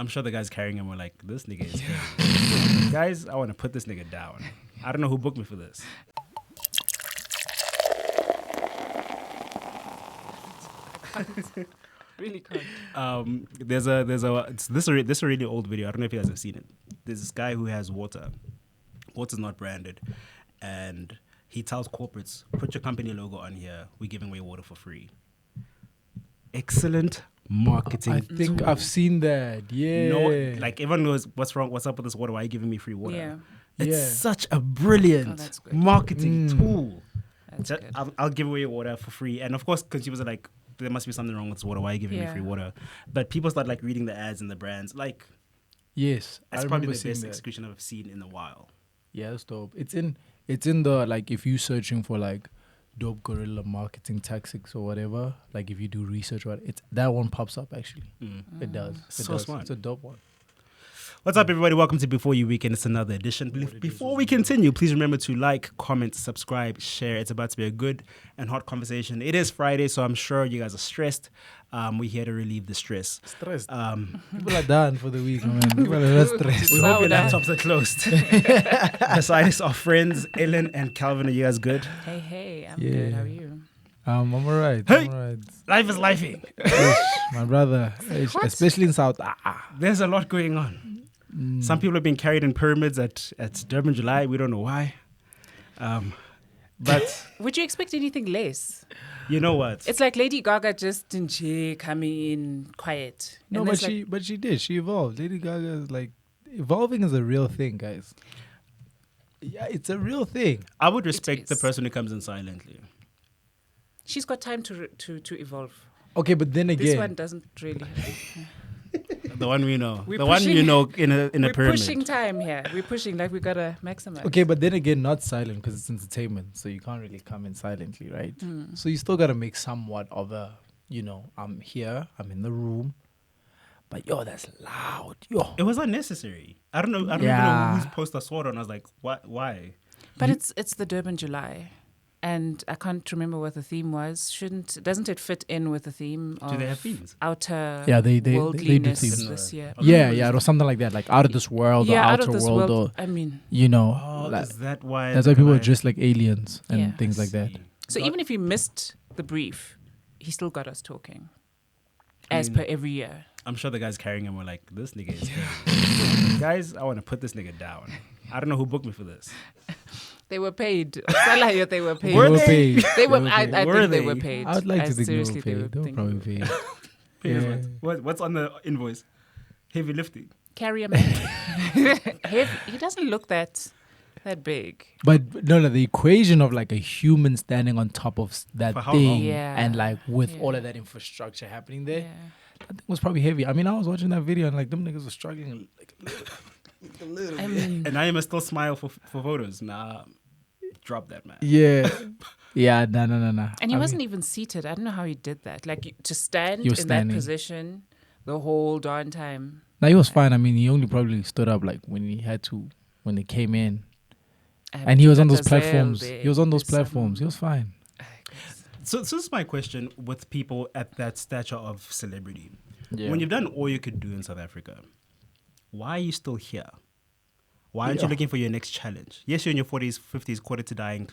I'm sure the guys carrying him were like, this nigga is crazy. Guys, I want to put this nigga down. I don't know who booked me for this. Really can't. This a really old video. I don't know if you guys have seen it. There's this guy who has water. Water's not branded, and he tells corporates, "Put your company logo on here. We're giving away water for free." Excellent marketing. I think I've seen that. Yeah. No, like everyone knows what's wrong. What's up with this water? Why are you giving me free water? Yeah. It's such a brilliant that's good. marketing tool. That's good. I'll give away water for free, and of course, consumers are like, there must be something wrong with this water. Why are you giving me free water? But people start like reading the ads and the brands. Like, yes, that's I probably remember the seeing best that. execution I've seen in a while. Yeah, that's dope. It's in the, like, if you searching for like dope guerrilla marketing tactics or whatever, like if you do research, it's that one pops up actually. It does. So smart. It's a dope one. What's up, everybody? Welcome to Before You Weekend. It's another edition. Before we continue, please remember to like, comment, subscribe, share. It's about to be a good and hot conversation. It is Friday, so I'm sure you guys are stressed. We're here to relieve the stress. Stressed. People are done for the week, man. People are not stressed. We hope your laptops are closed. Beside us, our friends Ellen and Calvin. Are you guys good? Hey, I'm good. How are you? I'm alright. Hey! I'm alright. Life is lifing. My brother, especially in South. There's a lot going on. Some people have been carried in pyramids at Durban July. We don't know why. But Would you expect anything less? you know what? It's like Lady Gaga just didn't coming in quiet. No, And but it's she did. She evolved. Lady Gaga is like, evolving is a real thing, guys. Yeah, it's a real thing. I would respect the is. person who comes in silently. she's got time to evolve. Okay, but then again, This one doesn't really. The one we know. We're The one pushing- you know in a We're pyramid. pushing time here. We're pushing like we gotta maximize. okay, but then again, not silent because it's entertainment, so you can't really come in silently, right? So you still gotta make somewhat of a, I'm here, I'm in the room, but yo, that's loud, yo. It was unnecessary. I don't know. I don't even Yeah. know whose post I saw it on. I was like, what? Why? But it's the Durban July, and I can't remember what the theme was. Doesn't it fit in with the theme of Do they have themes? outer Yeah, they do worldliness themes. this year? Yeah, or something like that, like out of this world or Yeah, out outer of this world, world. or I mean, Oh, like, is that why? that's why people are dressed like aliens and Yeah. things like that. so even if he missed the brief, he still got us talking, as per every year. I'm sure the guys carrying him were like, this nigga is crazy. Guys, I want to put this nigga down. I don't know who booked me for this. They were paid. Salah, they were paid. Were They were they? paid. They were. They I paid. think Were they they? were paid. I would like to think they were seriously, paid. They were probably paid. Here's Yeah. what's on the invoice? Heavy lifting. Carry a man. He doesn't look that big. But no, the equation of like a human standing on top of that For how thing, long? Yeah. and like with Yeah. all of that infrastructure happening there, Yeah. that thing was probably heavy. I mean, I was watching that video and like them niggas were struggling like a little I bit. mean, And I must still smile for photos. Nah, drop that, man. Yeah, yeah, no. and he wasn't even seated. I don't know how he did that. Like to stand He in was standing. that position the whole darn time. No, he was fine. I mean, he only probably stood up like when he had to, when they came in, and he was on those platforms. He was on those platforms. He was fine. So this is my question with people at that stature of celebrity. Yeah. When you've done all you could do in South Africa, why are you still here? Why aren't you Yeah. looking for your next challenge? Yes, you're in your 40s, 50s, quarter to dying,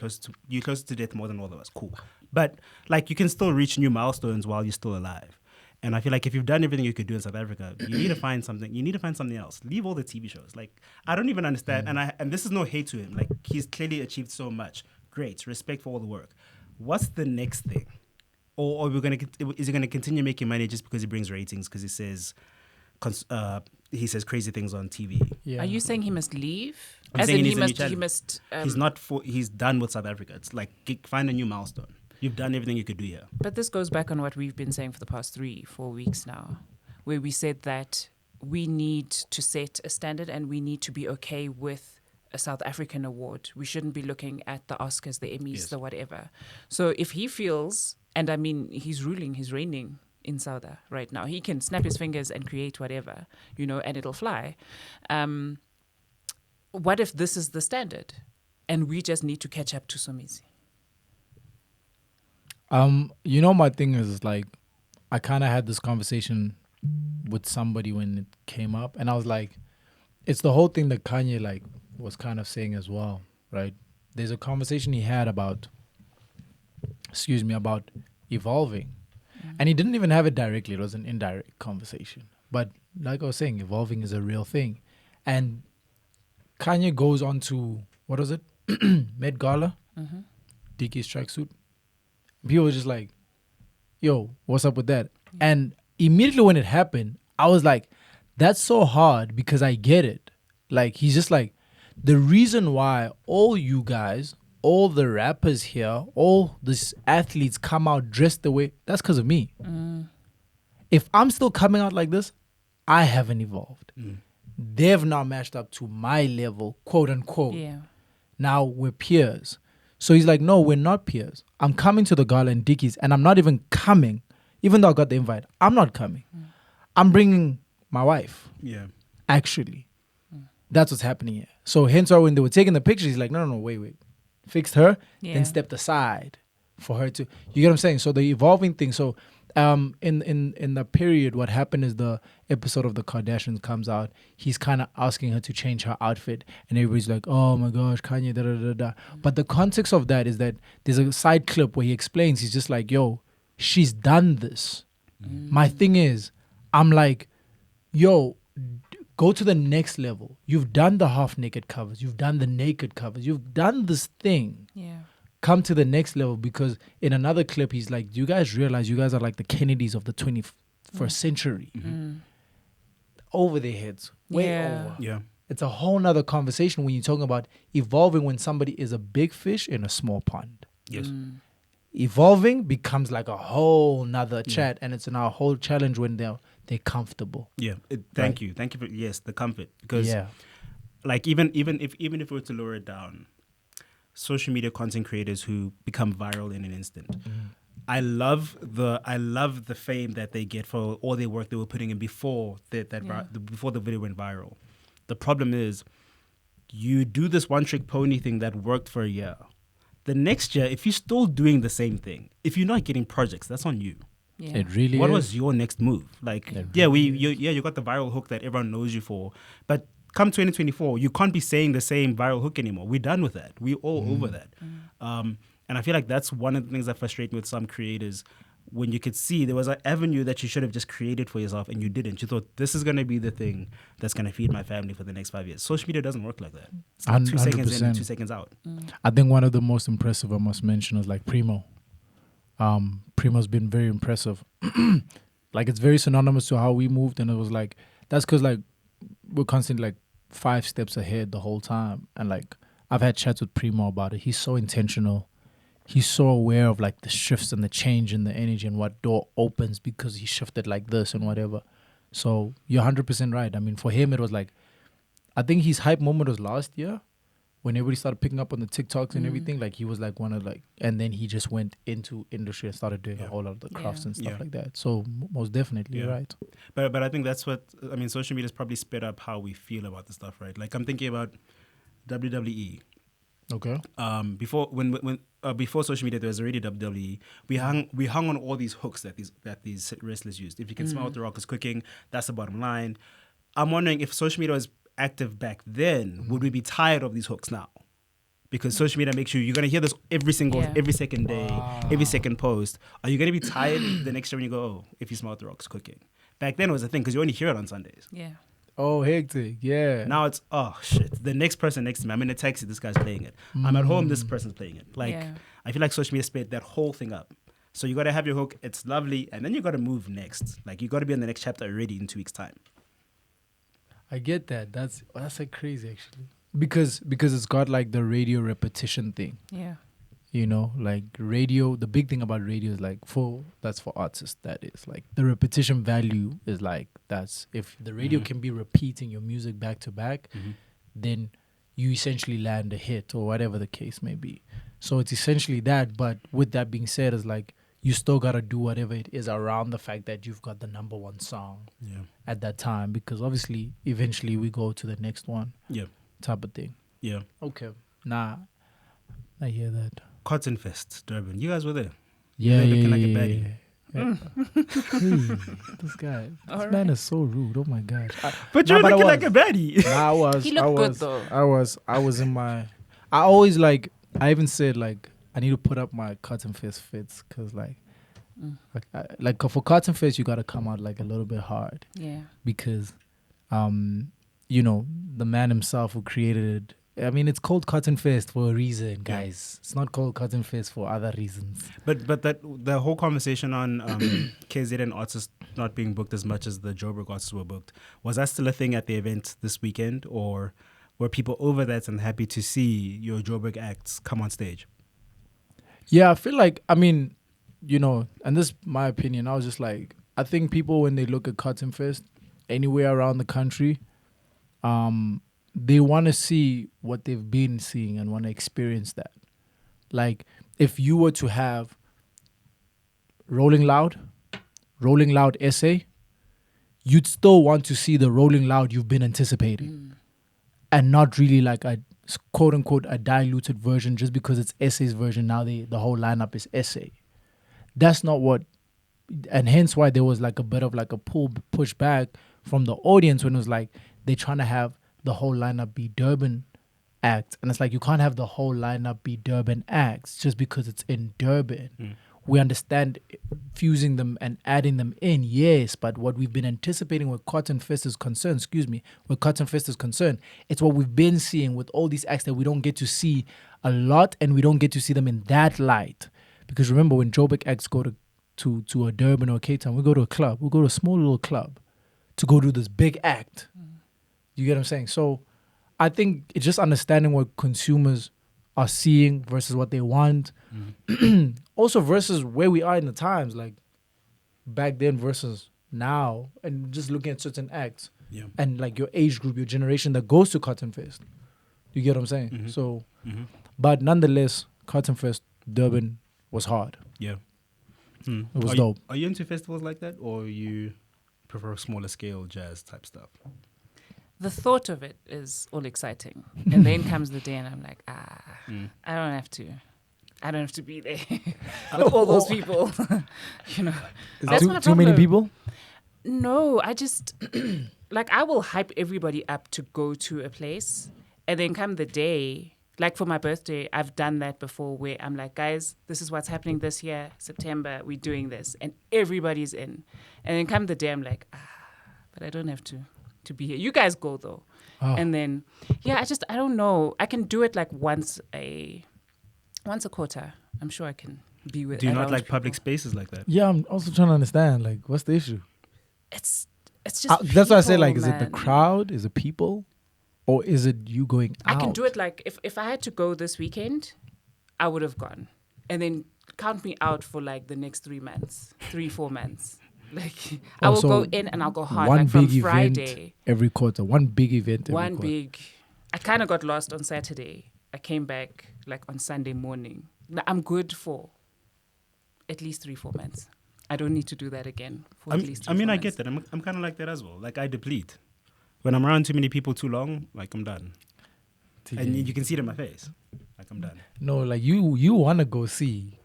you're close to death more than all of us. Cool. But like you can still reach new milestones while you're still alive. And I feel like if you've done everything you could do in South Africa, you need to find something. You need to find something else. Leave all the TV shows. Like I don't even understand. And this is no hate to him. Like he's clearly achieved so much. Great. Respect for all the work. What's the next thing? Or is he gonna continue making money just because he brings ratings? Because he says crazy things on TV. Yeah. Are you saying he must leave? I'm As saying in he he needs a new must. challenge. He's done with South Africa. It's like find a new milestone. You've done everything you could do here. But this goes back on what we've been saying for the past 3-4 weeks now, where we said that we need to set a standard and we need to be okay with a South African award. We shouldn't be looking at the Oscars, the Emmys, Yes. the whatever. So if he feels, and I mean, he's reigning in Souda right now. He can snap his fingers and create whatever, and it'll fly. What if this is the standard and we just need to catch up to Somizi? My thing is like, I kind of had this conversation with somebody when it came up, and I was like, it's the whole thing that Kanye like was kind of saying as well, right? There's a conversation he had about evolving. And he didn't even have it directly. It was an indirect conversation. But like I was saying, evolving is a real thing. And Kanye goes on to, what was it? Met Gala, Dickie's tracksuit. People were just like, yo, what's up with that? And immediately when it happened, I was like, that's so hard because I get it. Like, he's just like, the reason why all you guys, all the rappers here, all these athletes come out dressed the way, that's because of me. If I'm still coming out like this, I haven't evolved. They've now matched up to my level, quote unquote. Yeah. Now we're peers. So he's like, no, we're not peers. I'm coming to the gala in Dickies, and I'm not even coming, even though I got the invite. I'm not coming. I'm bringing my wife. Yeah. Actually. That's what's happening here. So hence why when they were taking the pictures, he's like, no, wait. Fixed her, then stepped aside for her to, you get what I'm saying? So the evolving thing. So in the period, what happened is the episode of the Kardashians comes out. He's kind of asking her to change her outfit, and everybody's like, oh my gosh, Kanye, da da da da. But the context of that is that there's a side clip where he explains, he's just like, yo, she's done this. My thing is, I'm like, yo, go to the next level. You've done the half naked covers. You've done the naked covers. You've done this thing. Yeah. Come to the next level, because in another clip, he's like, do you guys realize you guys are like the Kennedys of the 21st century? Over their heads. Way over. Yeah. It's a whole nother conversation when you're talking about evolving when somebody is a big fish in a small pond. Yes. Evolving becomes like a whole nother chat, and it's in our whole challenge when they're comfortable. Yeah. Thank you for, yes, the comfort, because like even if we were to lower it down, social media content creators who become viral in an instant. I love the fame that they get for all their work they were putting in before before the video went viral. The problem is, you do this one trick pony thing that worked for a year. The next year, if you're still doing the same thing, if you're not getting projects, that's on you. Yeah. It really What is. was your next move? Like, you got the viral hook that everyone knows you for, but come 2024, you can't be saying the same viral hook anymore. We're done with that. We're all over that. And I feel like that's one of the things that frustrate me with some creators, when you could see there was an avenue that you should have just created for yourself and you didn't. You thought, this is going to be the thing that's going to feed my family for the next 5 years. Social media doesn't work like that. It's like 2 seconds in and 2 seconds out. I think one of the most impressive I must mention is like Primo. Primo's been very impressive. Like, it's very synonymous to how we moved, and it was like, that's because like we're constantly like 5 steps ahead the whole time. And like, I've had chats with Primo about it. He's so intentional. He's so aware of like the shifts and the change in the energy and what door opens because he shifted like this and whatever. So you're 100% right. I mean, for him, it was like, I think his hype moment was last year when everybody started picking up on the TikToks and everything. Like, he was like one of like, and then he just went into industry and started doing a whole lot of the crafts and stuff like that. So most definitely right. But I think that's what, I mean, social media has probably sped up how we feel about the stuff, right? Like, I'm thinking about WWE. Okay. Before social media, there was already WWE. We hung on all these hooks that these wrestlers used. If you can smell what the Rock is cooking, that's the bottom line. I'm wondering if social media was active back then, would we be tired of these hooks now? Because social media makes you're gonna hear this every second day, every second post. Are you gonna be tired the next year when you go, oh, if you smell what the Rock's cooking? Back then it was a thing because you only hear it on Sundays. Yeah. Oh, hectic. Yeah. Now it's, oh, shit. The next person next to me, I'm in a taxi, this guy's playing it. I'm at home, this person's playing it. Like, I feel like social media sped that whole thing up. So you got to have your hook. It's lovely. And then you got to move next. Like, you got to be on the next chapter already in 2 weeks' time. I get that. That's like crazy, actually. Because it's got like the radio repetition thing. Yeah. You know, like radio, the big thing about radio is like that's for artists, that is like the repetition value is like, that's, if the radio can be repeating your music back to back, then you essentially land a hit or whatever the case may be. So it's essentially that. But with that being said, it's like, you still got to do whatever it is around the fact that you've got the number one song at that time, because obviously eventually we go to the next one type of thing. Yeah. Okay. Nah, I hear that. Cotton Fest, Durban. You guys were there. Yeah, looking like a baddie. This guy, this man is so rude. Oh my gosh. But Nah, you're but I looking was. like a baddie. Nah, I was. He looked good, though. I was in my. I always like. I even said like I need to put up my cotton fist fits because like for cotton fist you gotta come out like a little bit hard Yeah. because, the man himself who created it. I mean, it's called Cotton Fest for a reason, guys. It's not called Cotton Fest for other reasons. But that the whole conversation on KZN artists not being booked as much as the Joburg artists were booked, was that still a thing at the event this weekend, or were people over that and happy to see your Joburg acts come on stage? Yeah, I feel like, I mean, and this is my opinion. I was just like, I think people, when they look at Cotton Fest anywhere around the country, they want to see what they've been seeing and want to experience that. Like, if you were to have Rolling Loud essay, you'd still want to see the Rolling Loud you've been anticipating. And not really like a quote unquote a diluted version just because it's essay's version. Now the whole lineup is essay. That's not what, and hence why there was like a bit of like a push back from the audience when it was like they're trying to have the whole lineup be Durban acts, and it's like you can't have the whole lineup be Durban acts just because it's in Durban. We understand fusing them and adding them in, yes, but what we've been anticipating where Cotton Fest is concerned, it's what we've been seeing with all these acts that we don't get to see a lot, and we don't get to see them in that light. Because remember, when Joburg acts go to a Durban or Cape Town, we go to a club, we go to a small little club to go do this big act. You get what I'm saying? So I think it's just understanding what consumers are seeing versus what they want. Also versus where we are in the times, like back then versus now, and just looking at certain acts and like your age group, your generation that goes to Cotton Fest. You get what I'm saying? So, but nonetheless, Cotton Fest Durban was hard. Yeah. It was dope. Are you into festivals like that, or you prefer smaller scale jazz type stuff? The thought of it is all exciting. And then comes the day and I'm like, I don't have to be there with all those people. That's my Too many problem. people? No, I just like I will hype everybody up to go to a place, and then come the day, like for my birthday, I've done that before where I'm like, guys, this is what's happening this year, September, we're doing this, and everybody's in. And then come the day, I'm like, but I don't have to be here. You guys go though. And then I don't know. I can do it like once a quarter. I'm sure I can be with. Do you not like people. public spaces like that? Yeah, I'm also trying to understand, like, what's the issue? It's just that's why I say, people, like, is it the man. crowd? Is it people? Or is it you going out? I can do it like if I had to go this weekend, I would have gone. And then count me out for like the next 3-4 months. Like I will go in and I'll go hard. One like from big Friday. event every quarter. One big event every quarter. I kind of got lost on Saturday. I came back like on Sunday morning. I'm good for at least 3-4 months. I don't need to do that again for at least 3-4 months. I get that. I'm kind of like that as well. Like I deplete. When I'm around too many people too long, like I'm done. And you can see it in my face. Like I'm done. No, like you want to go see.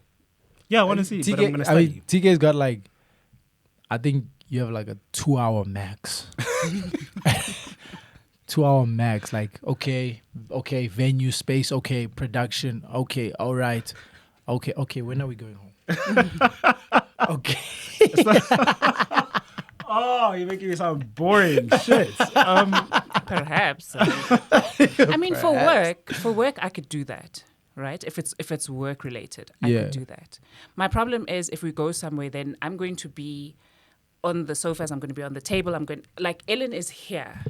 Yeah, I want to see, but I'm going to study. I mean, TK's got like, I think you have like a 2-hour max. 2-hour max. Like, okay, venue, space, okay, production, okay, all right. Okay, when are we going home? Okay. Oh, you're making me sound boring. Shit. Perhaps. I mean, for work, I could do that, right? If it's work related, I could do that. My problem is if we go somewhere, then I'm going to be on the sofas. I'm going to be on the table. Like Ellen is here.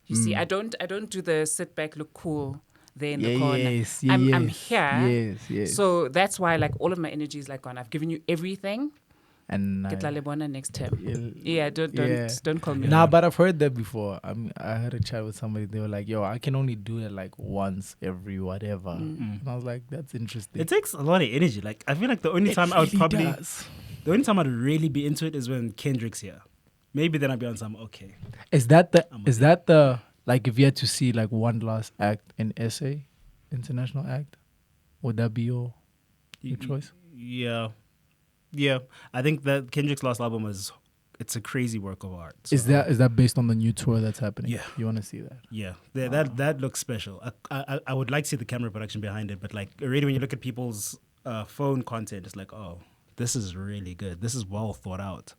You see, I don't do the sit back, look cool there in the corner. I'm here. Yes. So that's why like all of my energy is like gone. I've given you everything. And Get la lebona next term. Don't call me. Nah, but I've heard that before. I had a chat with somebody. They were like, "Yo, I can only do it like once every whatever." And I was like, "That's interesting." It takes a lot of energy. Like I feel like the only time the only time I'd really be into it is when Kendrick's here. Maybe then I'd be on some okay. Is that the like if you had to see like one last act in SA, international act, would that be your choice? Yeah. Yeah, I think that Kendrick's last album it's a crazy work of art. So. Is that based on the new tour that's happening? Yeah. You want to see that? Yeah, that looks special. I would like to see the camera production behind it, but like already when you look at people's phone content, it's like, oh, this is really good. This is well thought out.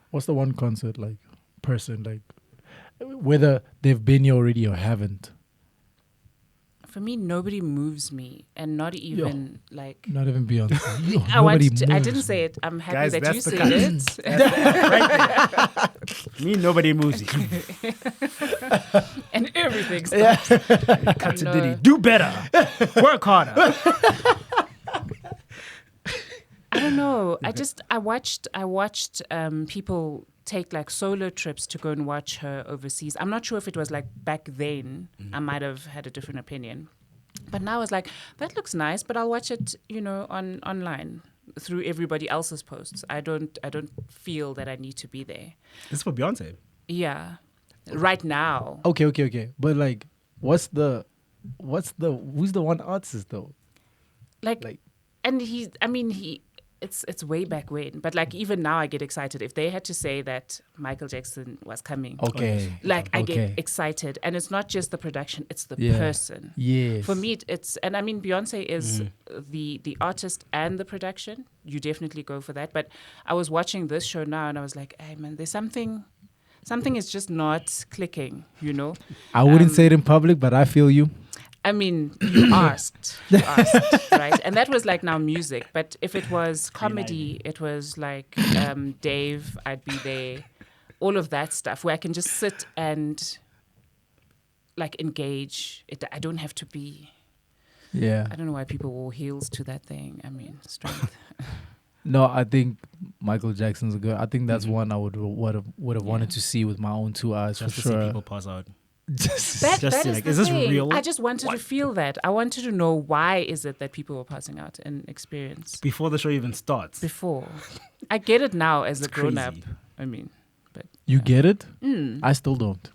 What's the one concert like person like whether they've been here already or haven't? For me, nobody moves me, and not even like. Not even Beyonce. Yo, I moves didn't say it. I'm happy Guys, that you that's the said it. right there. Me, nobody moves you. And everything stops. Cut to Diddy. Do better. Work harder. I don't know. I watched people take like solo trips to go and watch her overseas. I'm not sure if it was like back then. I might have had a different opinion, but now it's like that looks nice. But I'll watch it, online through everybody else's posts. I don't feel that I need to be there. This is for Beyonce. Yeah, right now. Okay. But like, who's the one artist though? Like, and it's way back when, but like even now I get excited if they had to say that Michael Jackson was coming. Okay. Like I get excited, and it's not just the production, it's the person. Yes. For me, it's and I mean Beyonce is the artist and the production. You definitely go for that. But I was watching this show now, and I was like, hey man, there's something is just not clicking. I wouldn't say it in public, but I feel you. I mean, you asked, right? And that was like now music. But if it was comedy, it was like Dave, I'd be there, all of that stuff where I can just sit and like engage. I don't have to be. Yeah. I don't know why people wore heels to that thing. I mean, strength. No, I think Michael Jackson's good. I think that's one I would have wanted to see with my own two eyes Just for to sure. see people pass out. That is like, the is this thing. real? I just wanted to feel that. I wanted to know why is it that people were passing out and experience Before the show even starts. before. I get it now as a grown up. crazy. I mean, but You get it? I still don't.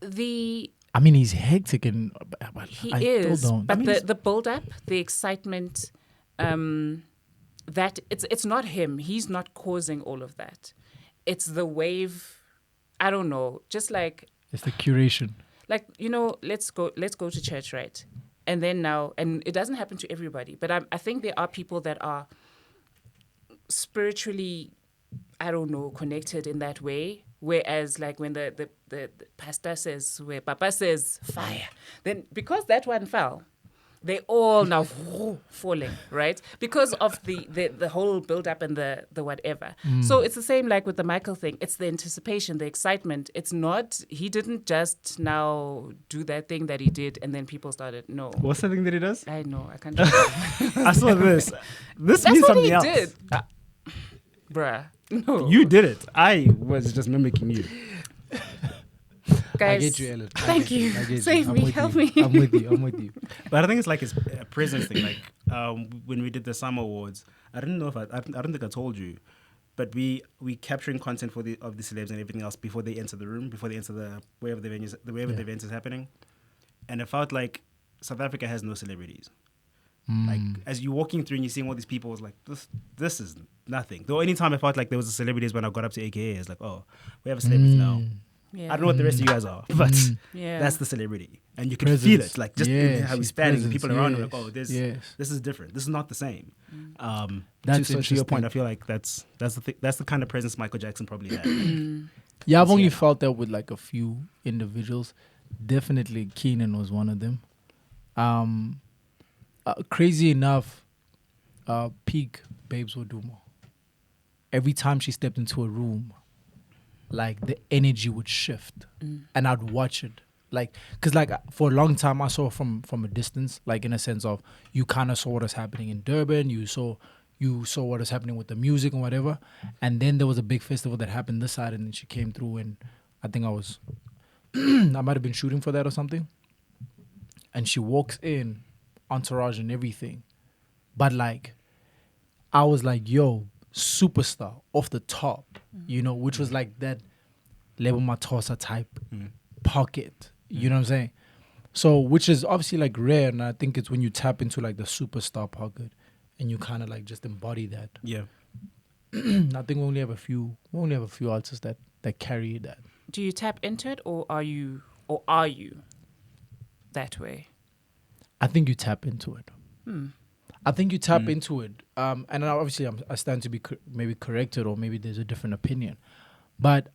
the I mean, he's hectic and but he I is, still don't. but the build up, the excitement, that it's not him. He's not causing all of that. It's the wave. I don't know. Just like. It's the curation. Like, let's go to church, right? And then now, and it doesn't happen to everybody, but I think there are people that are spiritually, I don't know, connected in that way. Whereas like when the pastor says, where Papa says fire, then because that one fell, they all now falling, right? Because of the whole build up and the whatever. So it's the same like with the Michael thing. It's the anticipation, the excitement. It's not, he didn't just now do that thing that he did and then people started, no. What's the thing that he does? I know, I can't remember. I saw this. This That's means what something he else. did. Bruh, no. You did it. I was just mimicking you. Guys, I get you, Ellen. thank you. I get you. Save I'm me, with help you. me. I'm with you. But I think it's like his presence thing. Like when we did the summer awards, I don't know if I don't think I told you, but we capturing content of the celebs and everything else before they enter the room, before they enter the wherever the event is happening, and it felt like South Africa has no celebrities. Like as you're walking through and you're seeing all these people, it's like this is nothing. The only time I felt like there was a celebrity is when I got up to AKA. It's like, oh, we have a celebrity now. Yeah. I don't know what the rest of you guys are, but Yeah. that's the celebrity, and you can Presence. feel it, like just in Yes, how he's his standing, presence, people around him, yes, like, oh, this is different. This is not the same. That's to your interesting. point, I feel like that's the kind of presence Michael Jackson probably had. Yeah, I've only Yeah. felt that with like a few individuals. Definitely Keenan was one of them. Crazy enough, peak Babes Wodumo. Every time she stepped into a room, like the energy would shift, and I'd watch it. Like, cause like for a long time I saw from a distance, like in a sense of you kind of saw what was happening in Durban, you saw what was happening with the music and whatever, and then there was a big festival that happened this side, and then she came through, and I think I was, I might have been shooting for that or something, and she walks in, entourage and everything, but like, I was like, yo, superstar off the top, which was like that Lebo Matosa type pocket, you know what I'm saying? So, which is obviously like rare, and I think it's when you tap into like the superstar pocket and you kind of like just embody that. Yeah. I think we only have a few artists that carry that. Do you tap into it, or are you that way? I think you tap into it. I think you tap into it. And obviously I stand to be maybe corrected, or maybe there's a different opinion. But,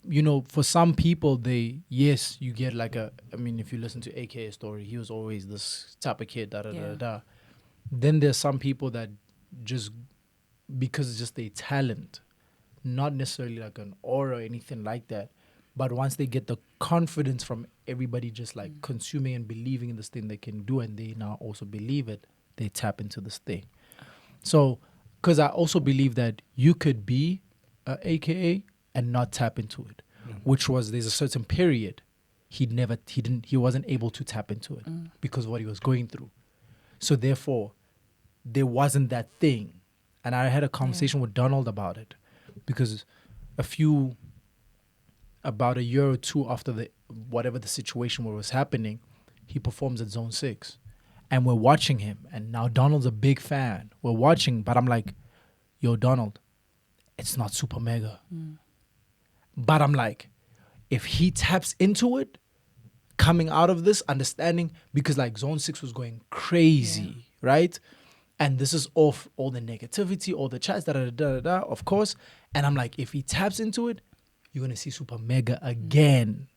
you know, for some people, you get like if you listen to AKA's story, he was always this type of kid, da. Then there's some people that just, because it's just their talent, not necessarily like an aura or anything like that, but once they get the confidence from everybody just like consuming and believing in this thing they can do, and they now also believe it, they tap into this thing. So, because I also believe that you could be a AKA and not tap into it, which was, there's a certain period he wasn't able to tap into it because of what he was going through. So therefore, there wasn't that thing. And I had a conversation with Donald about it, because about a year or two after whatever the situation was happening, he performs at Zone 6. And we're watching him. And now Donald's a big fan. We're watching, but I'm like, yo, Donald, it's not super mega. But I'm like, if he taps into it, coming out of this, understanding, because like Zone 6 was going crazy, right? And this is off all the negativity, all the chats, of course. And I'm like, if he taps into it, you're going to see super mega again.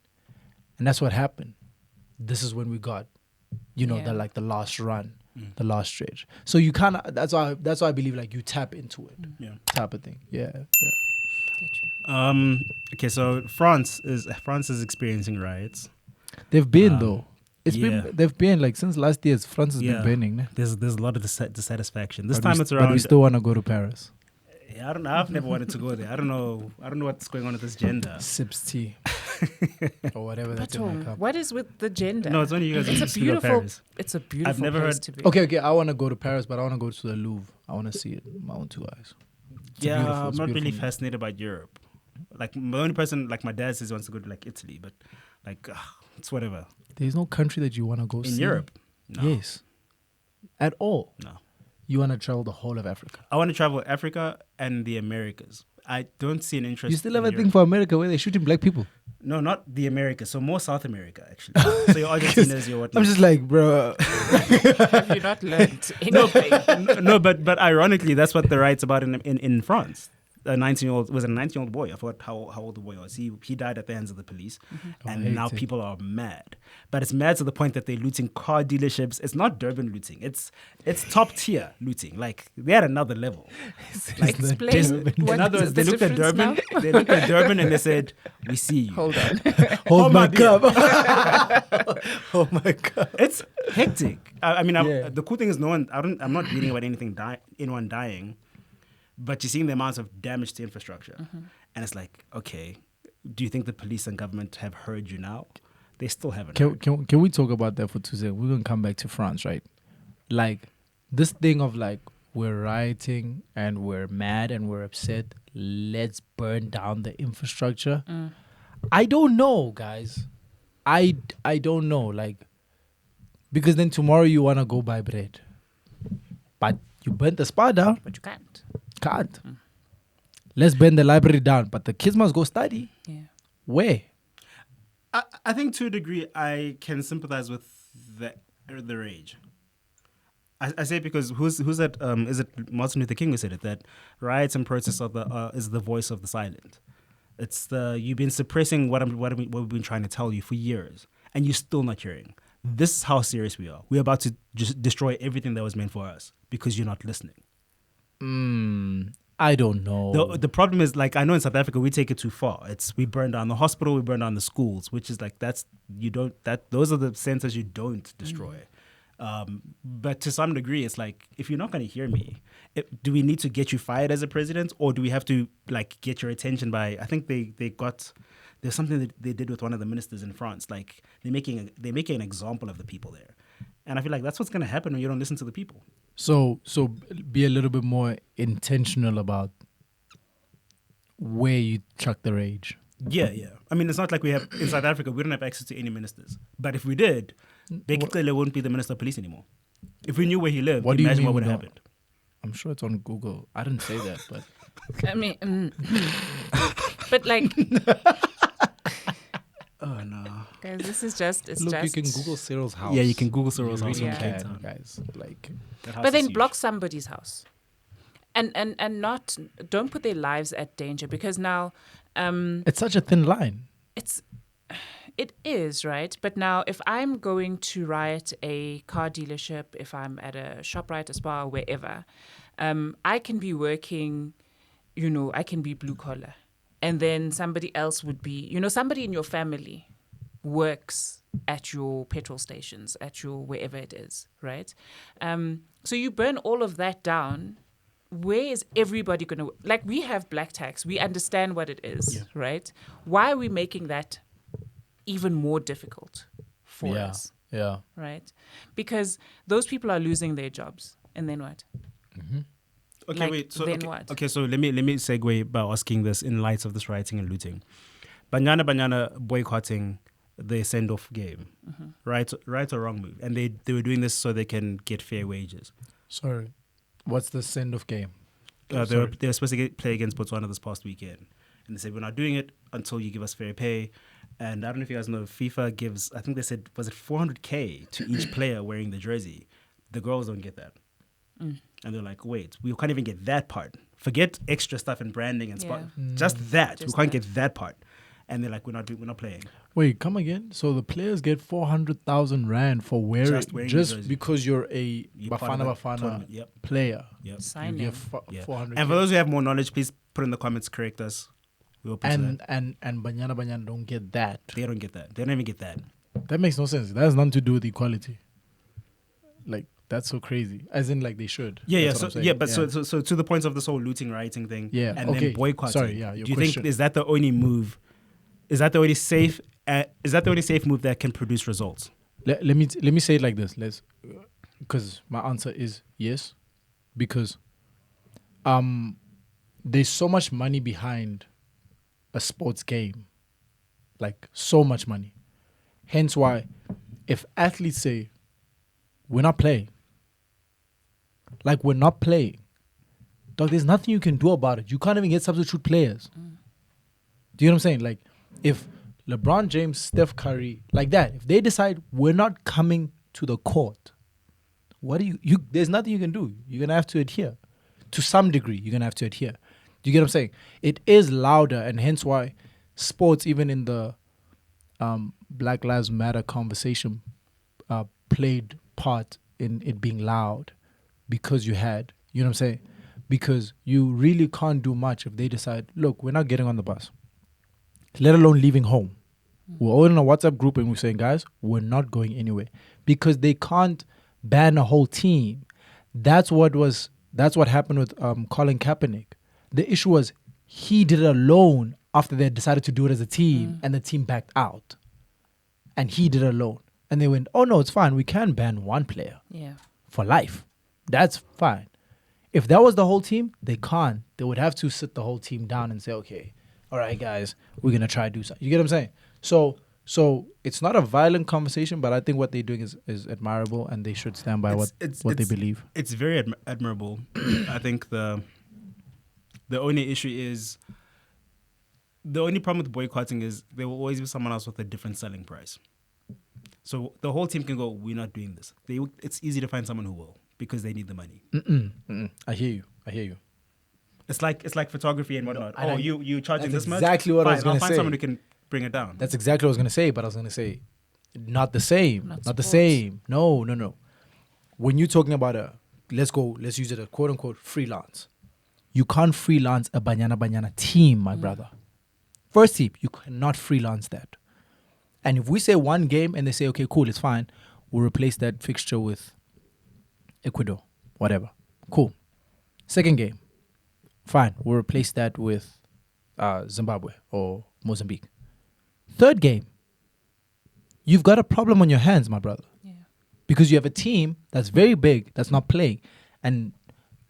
And that's what happened. This is when we got, the last run, the last stretch. So you kind of, that's why I believe like you tap into it, type of thing. Yeah. Okay, so France is experiencing riots. They've been though. They've been like since last year. France has been burning. Ne? There's a lot of dissatisfaction. This time it's around. But we still want to go to Paris. Yeah, I don't know. I've never wanted to go there. I don't know what's going on with this gender. Sips tea or whatever that's in my cup. What is with the gender? No, it's only you guys. It's a beautiful. It's a beautiful. I've never place heard. To be. Okay. I want to go to Paris, but I want to go to the Louvre. I want to see it with my own two eyes. I'm not really fascinated by Europe. Like the only person, like my dad says, he wants to go to like Italy, but like it's whatever. There's no country that you want to go see in Europe. No. Yes, at all. No. You want to travel the whole of Africa. I want to travel Africa and the Americas. I don't see an interest. You still have a thing for America where they're shooting black people? No, not the Americas. So more South America, actually. So your Argentinas, your whatnot. I'm just like, bro. Have you not learned anything? No, but ironically, that's what the riots about in France. A 19-year-old boy. I forgot how old the boy was. He died at the hands of the police, and now people are mad. But it's mad to the point that they're looting car dealerships. It's not Durban looting. It's top tier looting. Like they're at another level. Like, explain. In other words, they looked at Durban. They looked at Durban and they said, "We see you. Hold on. Hold my cup. Oh my God. It's hectic. The cool thing is, I'm not reading about anyone dying. But you're seeing the amount of damage to infrastructure. And it's like, okay, do you think the police and government have heard you now? They still haven't. Can we talk about that for 2 seconds? We're going to come back to France, right? Like, this thing of like, we're rioting and we're mad and we're upset. Let's burn down the infrastructure. I don't know, guys. I don't know. Like, because then tomorrow you want to go buy bread. But you burnt the spa down. But you can't. Let's burn the library down, but the kids must go study. Yeah. Where? I think to a degree I can sympathize with the rage. I say because who's that? Is it Martin Luther King who said it, that riots and protests is the voice of the silent. It's you've been suppressing what we've been trying to tell you for years, and you're still not hearing. This is how serious we are. We're about to just destroy everything that was meant for us because you're not listening. I don't know. The problem is, like, I know in South Africa we take it too far. We burn down the hospital, we burn down the schools, which is like those are the centers you don't destroy. But to some degree, it's like, if you're not going to hear me, do we need to get you fired as a president, or do we have to like get your attention by? I think there's something that they did with one of the ministers in France. Like they're making an example of the people there, and I feel like that's what's going to happen when you don't listen to the people. So be a little bit more intentional about where you chuck the rage. Yeah. I mean, it's not like we have in South Africa. We don't have access to any ministers. But if we did, Becky Cele wouldn't be the Minister of Police anymore. If we knew where he lived, What do you imagine mean what would we have don't? happened. I'm sure it's on Google. I didn't say that, but I mean, but like, Oh no. guys, this is just, it's look, just. you can Google Cyril's house. Yeah, you can Google Cyril's You house really from Cape can, Town. guys. Like, That house But is then huge. block somebody's house, and not, don't put their lives at danger, because now, it's such a thin line. it is, right. But now, if I'm going to riot a car dealership, if I'm at a ShopRite, a Spar, wherever, I can be working, I can be blue collar, and then somebody else would be, somebody in your family works at your petrol stations, at your wherever it is, right? So you burn all of that down. Where is everybody going to, like, we have black tax, we understand what it is, right? Why are we making that even more difficult for us, Yeah. right? Because those people are losing their jobs, and then what? Okay, Like, wait. So then okay, what? okay, so let me segue by asking this in light of this rioting and looting. Banyana boycotting the send-off game, right or wrong move, and they were doing this so they can get fair wages. Sorry. What's the send-off game? They were supposed to play against Botswana this past weekend, and they said we're not doing it until you give us fair pay. And I don't know if you guys know, FIFA gives, I think they said, was it 400K to each player wearing the jersey? The girls don't get that. And they're like, wait, we can't even get that part. Forget extra stuff and branding and stuff. Just that. We can't get that part. And they're like, we're not playing. Wait, come again? So the players get 400,000 rand for wearing wearing just the jersey. because you're a You're part of Bafana the tournament. Yep. player. Yep. You Signing. get Yeah. 400. And for those who have more knowledge, please put in the comments, correct us. We'll put and that. and Banyana don't get that. They don't get that. They don't even get that. That makes no sense. That has nothing to do with equality. Like, that's so crazy. As in, like, they should. Yeah, That's what so I'm saying. so to the point of this whole looting, rioting thing, Yeah, and okay. then boycotting. Sorry, yeah, Do your you question. think is that the only move? Is that the only safe? Is that the only safe move that can produce results? Let me say it like this. Because my answer is yes, because there's so much money behind a sports game, like so much money. Hence why, if athletes say we're not playing, like we're not playing, dog, there's nothing you can do about it. You can't even get substitute players. Do you know what I'm saying? Like, if LeBron James, Steph Curry, like that, if they decide we're not coming to the court, what do you there's nothing you can do. You're going to have to adhere. To some degree, you're going to have to adhere. Do you get what I'm saying? It is louder, and hence why sports, even in the Black Lives Matter conversation, played part in it being loud, because you know what I'm saying? Because you really can't do much if they decide, look, we're not getting on the bus, let alone leaving home. We're all in a WhatsApp group and we're saying, guys, we're not going anywhere, because they can't ban a whole team. That's what happened with Colin Kaepernick. The issue was he did it alone after they decided to do it as a team, and the team backed out. And he did it alone. And they went, oh no, it's fine. We can ban one player for life. That's fine. If that was the whole team, they can't. They would have to sit the whole team down and say, okay, all right, guys, we're going to try to do something. You get what I'm saying? So it's not a violent conversation, but I think what they're doing is admirable, and they should stand by what they believe. It's very admirable. I think the only issue is, the only problem with boycotting is there will always be someone else with a different selling price. So the whole team can go, we're not doing this. It's easy to find someone who will, because they need the money. I hear you. It's like photography and whatnot. You charging That's this much? exactly what I was Fine, gonna I'll find say. someone who can bring it down. That's exactly what I was going to say, but I was going to say, not the same. Not the sports. same. No. When you're talking about let's use it a quote unquote freelance. You can't freelance a Banyana team, my brother. First team, you cannot freelance that. And if we say one game and they say, okay, cool, it's fine, we'll replace that fixture with Ecuador, whatever. Cool. Second game, fine, we'll replace that with Zimbabwe or Mozambique. Third game, you've got a problem on your hands, my brother. Yeah. Because you have a team that's very big that's not playing. And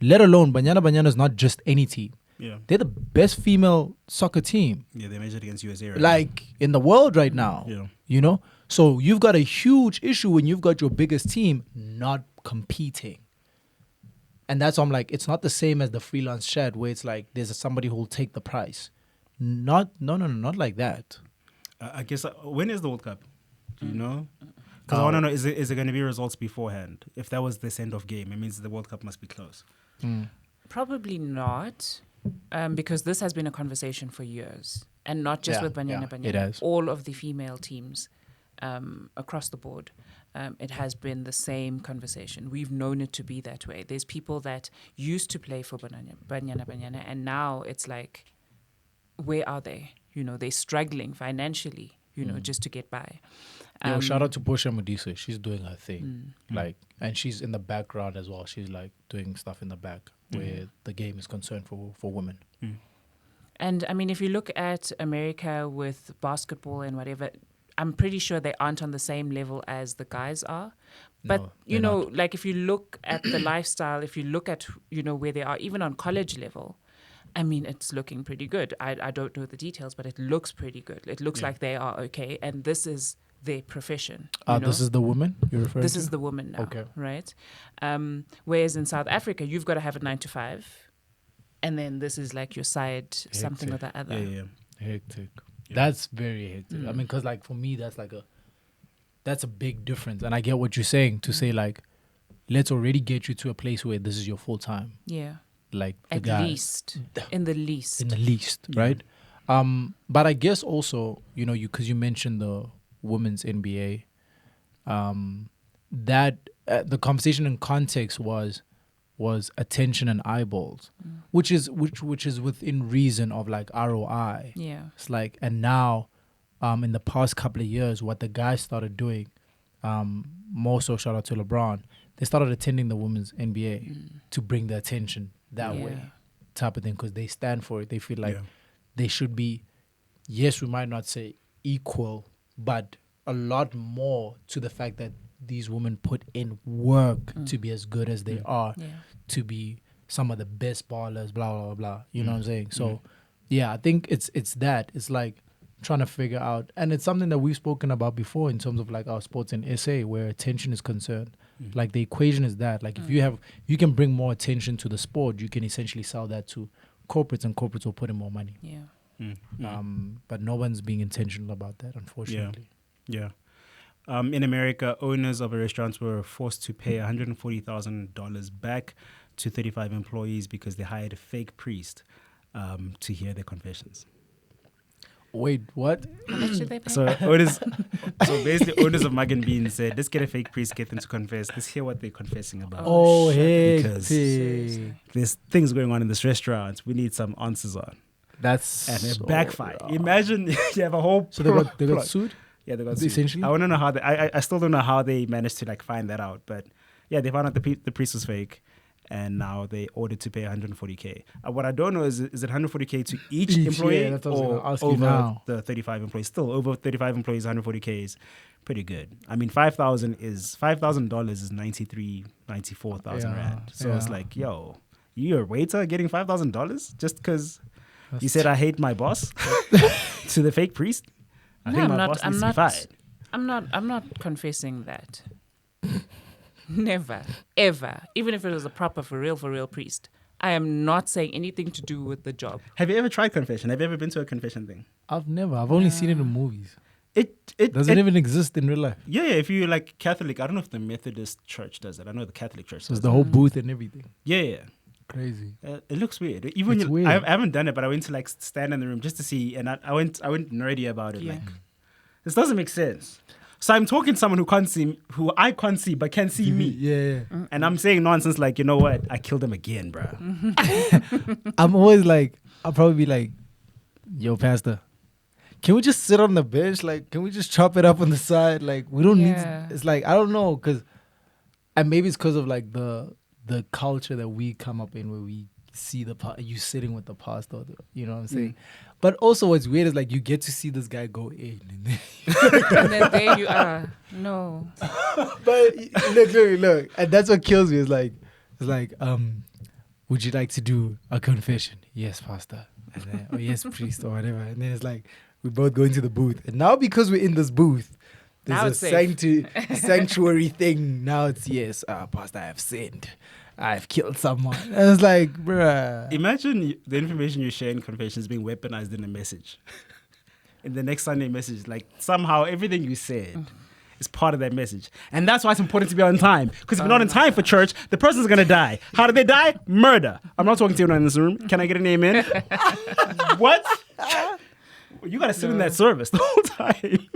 let alone, Banyana is not just any team. Yeah. They're the best female soccer team, Yeah, they measured against USA. Right? like, in the world right now. Yeah. You know? So you've got a huge issue when you've got your biggest team not competing. And that's why I'm like, it's not the same as the freelance chat where it's like there's somebody who will take the price. Not like that. I guess when is the World Cup? Do you know? Because I want to know, is it going to be results beforehand? If that was this end of game, it means the World Cup must be close. Probably not, because this has been a conversation for years, and not just with Banyana Banyana. It has. All of the female teams across the board. It has been the same conversation. We've known it to be that way. There's people that used to play for Banyana Banyana, and now it's like, where are they? You know, they're struggling financially, you know, just to get by. Shout out to Portia Modise. She's doing her thing. Like, and she's in the background as well. She's like doing stuff in the back where the game is concerned for women. And I mean, if you look at America with basketball and whatever, I'm pretty sure they aren't on the same level as the guys are. But, No, you they're know, not. like if you look at the lifestyle, if you look at, you know, where they are, even on college level, I mean, it's looking pretty good. I don't know the details, but it looks pretty good. It looks like they are okay. And this is their profession. This is the woman you're referring This to? is the woman now, Okay. right? Whereas in South Africa, you've got to have a 9 to 5. And then this is like your side, something or the other. Yeah. Hectic. That's very hectic. I mean, because like for me, that's a big difference. And I get what you're saying to say like, let's already get you to a place where this is your full time. Yeah. Like the At guy, least. In the least. in the least, right? But I guess also, you know, because you mentioned the women's NBA, that the conversation in context was attention and eyeballs, which is within reason of like ROI. Yeah. It's like, and now, in the past couple of years, what the guys started doing, more so shout out to LeBron, they started attending the women's NBA to bring the attention that way, type of thing, because they stand for it. They feel like they should be, yes, we might not say equal, but a lot more to the fact that these women put in work to be as good as they are, to be some of the best ballers, blah, blah, blah. You know what I'm saying? So, yeah, I think it's that. It's like trying to figure out, and it's something that we've spoken about before in terms of like our sports in SA where attention is concerned. Like the equation is that, like if you can bring more attention to the sport, you can essentially sell that to corporates and corporates will put in more money. Yeah. But no one's being intentional about that, unfortunately. Yeah. In America, owners of restaurants were forced to pay $140,000 back to 35 employees because they hired a fake priest to hear their confessions. Wait, what? How much did they pay? So basically, owners of Mug and Bean said, let's get a fake priest, get them to confess. Let's hear what they're confessing about. Oh, hey, Because there's things going on in this restaurant we need some answers on. that's And it so backfired. raw. Imagine you have a whole So they got plot. sued. Yeah, they got Essentially? sued. I want to know how I still don't know how they managed to like find that out. But yeah, they found out the priest was fake. And now they ordered to pay $140K. What I don't know is it $140K to each employee yeah, that's what I was or gonna ask you over now. the 35 employees? Still, over 35 employees, $140K is pretty good. I mean, $5,000 is $94,000 rand. So it's like, yo, you're a waiter getting $5,000 just because you said I hate my boss to the fake priest? I think my boss needs to be fired. I'm not confessing that. Never, ever. Even if it was a proper, for real priest, I am not saying anything to do with the job. Have you ever tried confession? Have you ever been to a confession thing? I've only seen it in movies. It Doesn't even exist in real life. Yeah, if you're like Catholic, I don't know if the Methodist Church does it. I know the Catholic Church So does it's the whole booth and everything. Yeah. Crazy. It looks weird. Even It's weird. I haven't done it, but I went to like stand in the room just to see, and I went nerdy about it. Yeah. Like, this doesn't make sense. So I'm talking to someone who I can't see but can see me. Yeah. And I'm saying nonsense like, you know what? I killed him again, bro. I'm always like, I'll probably be like, yo, pastor, can we just sit on the bench? Like, can we just chop it up on the side? Like, we don't need it's like, I don't know, and maybe it's because of like the culture that we come up in where we see you sitting with the pastor, you know what I'm saying? But also what's weird is like you get to see this guy go in and then And then there you are. No. but look, and that's what kills me. It's like, would you like to do a confession? Yes, pastor. And then, yes, priest or whatever. And then it's like we both go into the booth, and now because we're in this booth, There's Now a it's safe. sanctuary thing. Now it's yes, Pastor, I have sinned. I've killed someone. And it's like, bruh. Imagine the information you share in confessions being weaponized in a message. In the next Sunday message, like somehow everything you said is part of that message. And that's why it's important to be on time. Because if you're not on time for church, the person's going to die. How did they die? Murder. I'm not talking to anyone in this room. Can I get an amen? What? You got to sit in that service the whole time.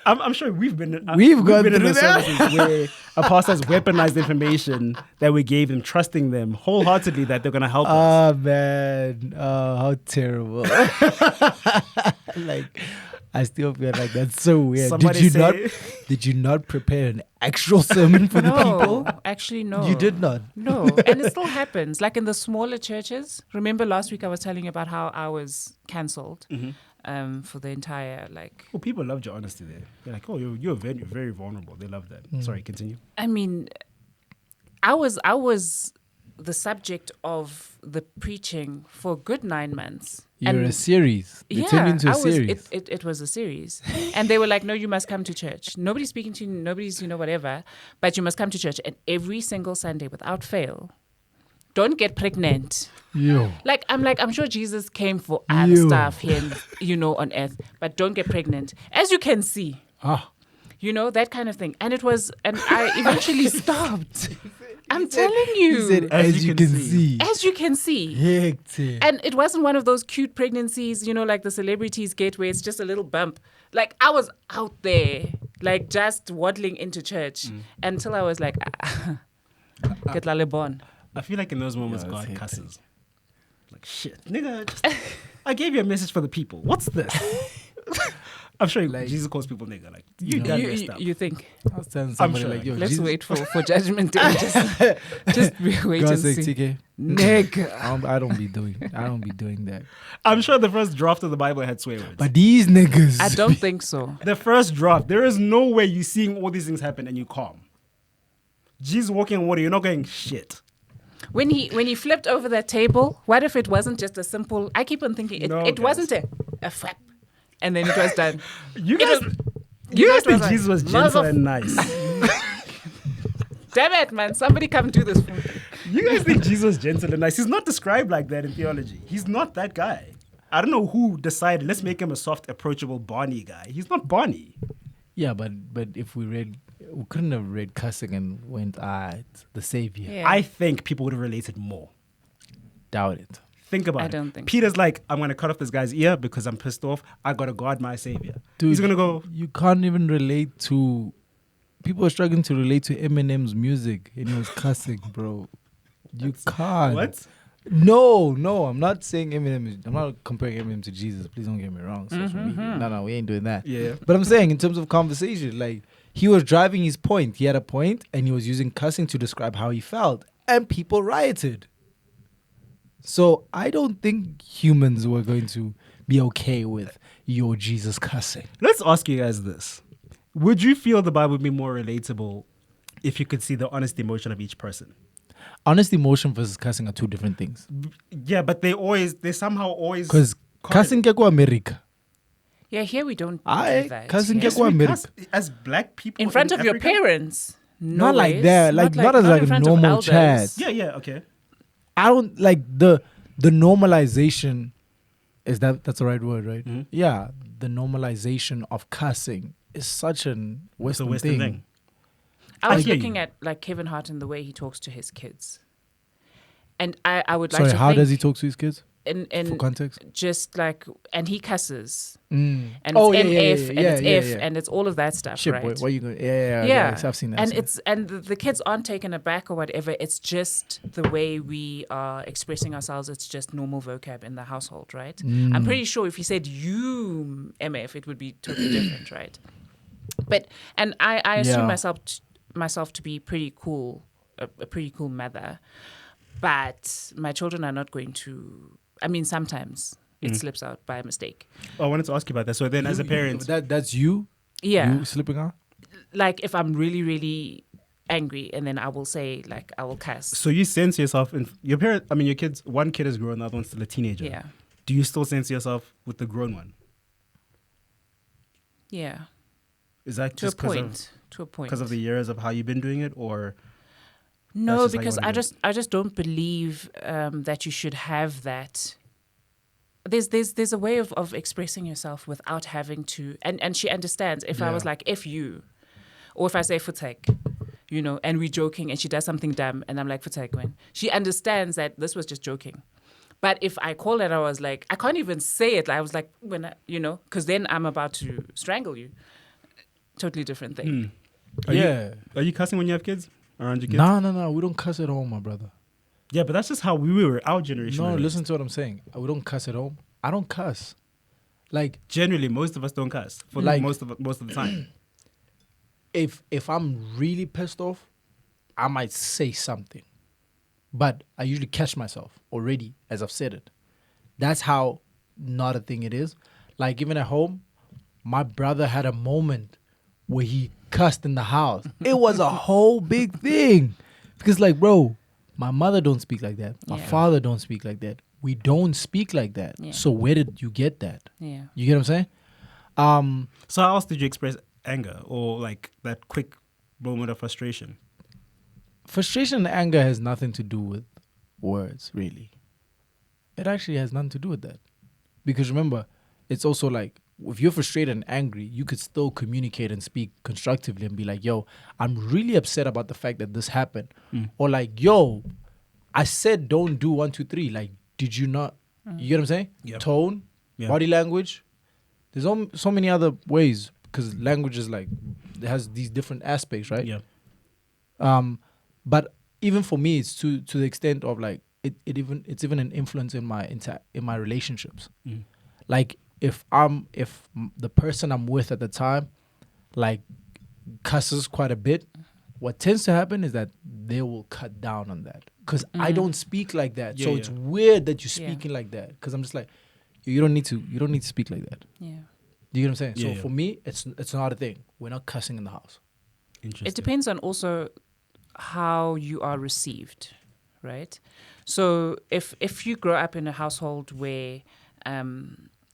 I'm sure we've been in the services where a pastor has weaponized information that we gave them, trusting them wholeheartedly that they're going to help us. Oh, man. Oh, how terrible. Like, I still feel like that's so weird. Did you not prepare an actual sermon for the people? Actually, no. You did not? No. And it still happens. Like in the smaller churches. Remember last week I was telling you about how I was cancelled for the entire, like... Well, people loved your honesty there. They're like, oh, you're very, very vulnerable. They love that. Sorry, continue. I mean, I was the subject of the preaching for a good 9 months. You're a series. It turned into a series. It was a series. And they were like, no, you must come to church. Nobody's speaking to you, nobody's, whatever, but you must come to church. And every single Sunday, without fail, don't get pregnant. Yo. I'm sure Jesus came for other stuff here, on earth, but don't get pregnant. As you can see. That kind of thing. And I eventually stopped. I'm telling you. He said, as you can see. As you can see. Hectic. And it wasn't one of those cute pregnancies, like the celebrities get where it's just a little bump. Like I was out there, like just waddling into church until I was like, get lalebon. I feel like in those moments, God cusses. Like, shit, nigga, I gave you a message for the people. What's this? I'm sure Jesus calls people nigga. Like, you think? I was telling somebody like, yo, let's Jesus. wait for judgment day. Just wait and say, see. TK, Nigga. I don't be doing that. I'm sure the first draft of the Bible had swear words. But these niggas. I don't think so. The first draft, there is no way you seeing all these things happen and you calm. Jesus walking on water, you're not going shit. When he flipped over that table, what if it wasn't just a simple? I keep on thinking it wasn't a flap, and then it was done. You guys think Jesus was gentle and nice? Damn it, man! Somebody come do this for me. You guys think Jesus was gentle and nice? He's not described like that in theology. He's not that guy. I don't know who decided, let's make him a soft, approachable Barney guy. He's not Barney. Yeah, but if we couldn't have read cussing and went, it's the savior. Yeah. I think people would have related more. Doubt it. Think about it. I don't think Peter's like, I'm going to cut off this guy's ear because I'm pissed off. I got to guard my savior. Dude, he's going to go. You can't even relate to... People are struggling to relate to Eminem's music and he was cussing, bro. You can't. What? No, I'm not saying Eminem. I'm not comparing Eminem to Jesus. Please don't get me wrong. Social media. No, we ain't doing that. Yeah. But I'm saying in terms of conversation, like he was driving his point. He had a point and he was using cussing to describe how he felt. And people rioted. So I don't think humans were going to be okay with your Jesus cussing. Let's ask you guys this. Would you feel the Bible would be more relatable if you could see the honest emotion of each person? Honest emotion versus cussing are two different things. Yeah, but they somehow always... Because cussing can go America. Yeah, here we don't do that. Cussing here. can go America. As black people in front of Africa? your parents. Not like that. Not as like a normal chat. Yeah, okay. I don't like the normalization. That's the right word, right? Mm-hmm. Yeah, the normalization of cussing is such an Western thing. I was looking at like Kevin Hart and the way he talks to his kids, and I would like to. Sorry, how does he talk to his kids? In for context, just like, and he cusses, and it's MF, and it's F, and it's all of that stuff, shit, right? Boy, what are you going? Yeah. I've seen that. And the kids aren't taken aback or whatever. It's just the way we are expressing ourselves. It's just normal vocab in the household, right? I'm pretty sure if he said you MF, it would be totally different, right? But I assume myself to be pretty cool, a pretty cool mother, but my children are not going to. I mean, sometimes it slips out by mistake. Oh, I wanted to ask you about that. So then, as a parent, that's you. Yeah, you slipping out. Like if I'm really, really angry, and then I will say, like, I will cuss. So you sense yourself in your parent. I mean, your kids. One kid is grown, the other one's still a teenager. Yeah. Do you still sense yourself with the grown one? Yeah. Is that To a just because of point. To a point. because of the years of how you've been doing it, or No, just how you because wanna I do it? just don't believe that you should have that. There's a way of expressing yourself without having to, and she understands. If I was Yeah. like, if you, or if I say futek, and we're joking and she does something dumb and I'm like futek when, she understands that this was just joking. But if I call it, I was like, I can't even say it. I was like, because then I'm about to strangle you. Totally different thing. Are you cussing when you have kids around your kids? No. We don't cuss at home, my brother. Yeah, but that's just how we were. Our generation. No, were raised. listen to what I'm saying. We don't cuss at home. I don't cuss. Like, Generally, most of us don't cuss for Like- most of the time. if I'm really pissed off, I might say something. But I usually catch myself already as I've said it. That's how not a thing it is. Like, even at home, my brother had a moment where he cussed in the house. It was a whole big thing. Because, like, bro, my mother don't speak like that. My Yeah. father don't speak like that. We don't speak like that. Yeah. So where did you get that? Yeah. You get what I'm saying? So how else did you express anger or like that quick moment of frustration? Frustration and anger has nothing to do with words, really. It actually has nothing to do with that. Because remember, it's also like, if you're frustrated and angry, you could still communicate and speak constructively and be like, yo, I'm really upset about the fact that this happened. Or like, yo, I said don't do 1, 2, 3. Like, did you not? You get what I'm saying? Yep. Tone, Yeah. body language. There's so many other ways, because language is like, it has these different aspects, right? Yeah. But even for me, it's to the extent of like it's even an influence in my relationships. Like, if the person I'm with at the time like cusses quite a bit, what tends to happen is that they will cut down on that, because I don't speak like that. Yeah, So yeah. it's weird that you're Yeah. speaking like that, because I'm just like, you don't need to speak like that. Yeah. Do you get what I'm saying? Yeah, So yeah. for me, it's not a thing. We're not cussing in the house. Interesting. It depends on also how you are received, right? So if you grow up in a household where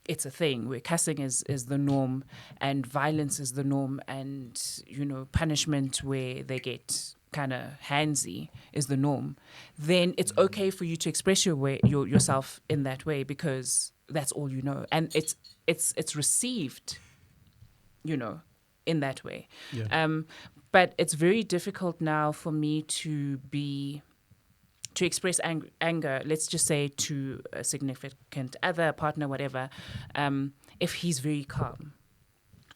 it's a thing, where cussing is the norm and violence is the norm, and punishment where they get kind of handsy is the norm, then it's okay for you to express yourself in that way, because that's all you know, and it's received, in that way. Yeah. But it's very difficult now for me to express anger, let's just say to a significant other, partner, whatever, if he's very calm.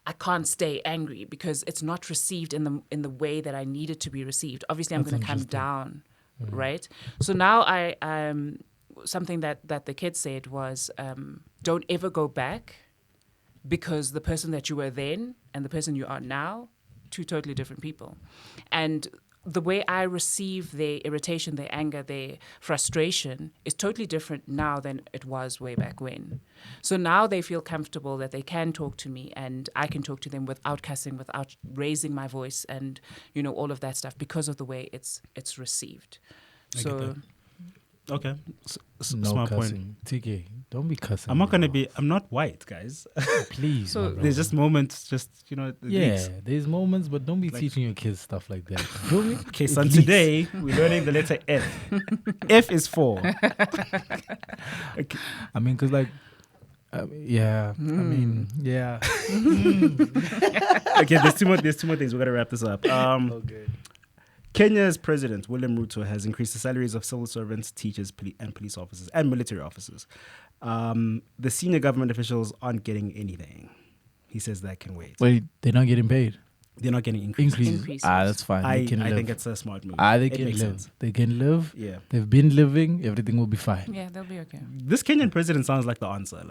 I can't stay angry because it's not received in the way that I need it to be received. Obviously, I'm That's going to come interesting. down, right? So now something that the kid said was, don't ever go back, because the person that you were then and the person you are now, two totally different people. And the way I receive their irritation, their anger, their frustration is totally different now than it was way back when. So now they feel comfortable that they can talk to me and I can talk to them without cussing, without raising my voice, and all of that stuff, because of the way it's received. I get So that. Okay. No Smart point. cussing. TK, don't be cussing. I'm not white, guys. Please. So my brother. There's just moments, it yeah, leaks. there's moments, but don't be Like- teaching your kids stuff like that. Feel me? Okay, It so leaks. today we're learning the letter F. F is for. Okay. I mean, cause like, yeah. I mean, yeah. Okay, there's two more things. We're gonna wrap this up. Okay. Kenya's president, William Ruto, has increased the salaries of civil servants, teachers, and police officers, and military officers. The senior government officials aren't getting anything. He says that can wait. Wait, they're not getting paid. They're not getting increases. Increases. That's fine. I They can live. think it's a smart move. They It can makes live. sense. They can live. Yeah. They've been living. Everything will be fine. yeah, they'll be okay. This Kenyan president sounds like the answer.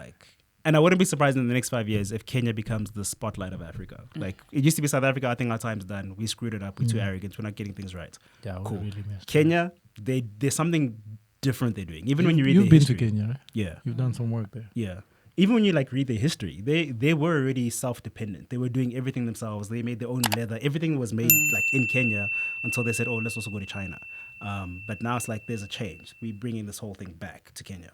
And I wouldn't be surprised in the next 5 years if Kenya becomes the spotlight of Africa. It used to be South Africa. I think our time's done. We screwed it up. We're too arrogant. We're not getting things right. Yeah, Cool. really messed up. Kenya, there's something different they're doing. Even when you read You've the been history. to Kenya, right? Yeah. You've done some work there. Yeah. even when you like read their history, they were already self-dependent. They were doing everything themselves. They made their own leather. Everything was made like in Kenya until they said, oh, let's also go to China. But now it's like there's a change. We're bringing this whole thing back to Kenya,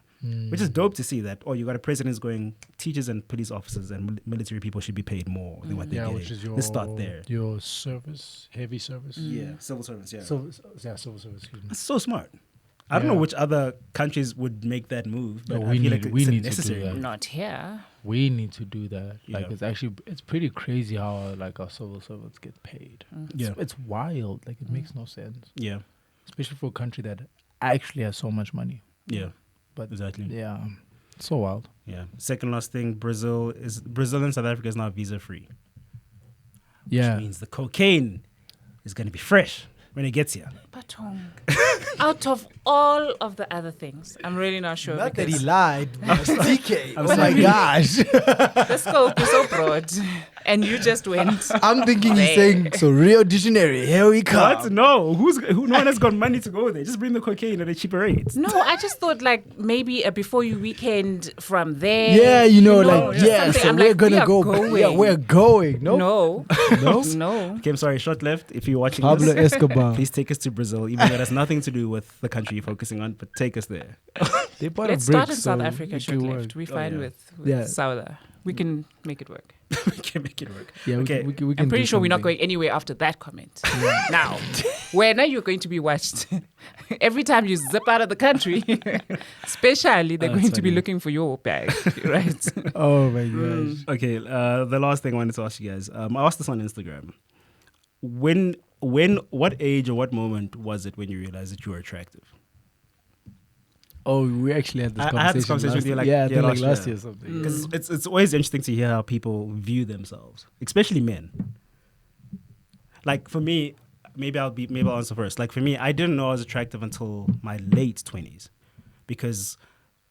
which is dope to see that. Oh, you got a president who's going, teachers and police officers and military people should be paid more than what they're getting. Which is Let's start there. Your service, heavy service. Yeah, civil servants. Yeah, Civil service. Excuse me. that's so smart. I don't know which other countries would make that move, but No, I feel like we it's need to necessary. do that. Not here. We need to do that. Like Yeah. it's pretty crazy how like our civil servants get paid. Yeah. It's wild. Like it makes no sense, Yeah, especially for a country that actually has so much money. yeah, But exactly. yeah, it's so wild. Yeah. Second last thing, Brazil and South Africa is now visa free. Yeah. Which means the cocaine is going to be fresh when it gets here. Patong. Out of all of the other things, I'm really not sure. Not that because he lied. TK. I'm Oh my sorry. gosh. the scope is so broad, and you just went. I'm thinking he's There. saying, so Rio de Janeiro, here we come. What? No. No one has got money to go there. Just bring the cocaine at a cheaper rate. No, I just thought like maybe a before you weekend from there. Yeah, like, just yeah, something. so I'm we're like, going to we are go. going. Yeah, we're going. No? No, No? no. Okay, I'm sorry. Short left. If you're watching Pablo this, Escobar. please take us to Brazil, even though it has nothing to do with the country you're focusing on, but take us there. They bought Let's a brick, start in South so Africa. it Short can left. work. We're fine yeah. with Yeah. Sauda. We can make it work. We can make it work. Yeah, Okay. we can I'm pretty do sure we're not something. going anywhere after that comment. Now, now you're going to be watched. Every time you zip out of the country, especially they're That's going to be funny. looking for your bag, right? Oh my gosh. Okay, the last thing I wanted to ask you guys. I asked this on Instagram. What age or what moment was it when you realized that you were attractive? Oh, we actually had this I conversation. had this conversation with you, like, yeah, I yeah, think like last last year. year or something. Because it's always interesting to hear how people view themselves, especially men. Like for me, maybe I'll answer first. Like for me, I didn't know I was attractive until my late 20s, because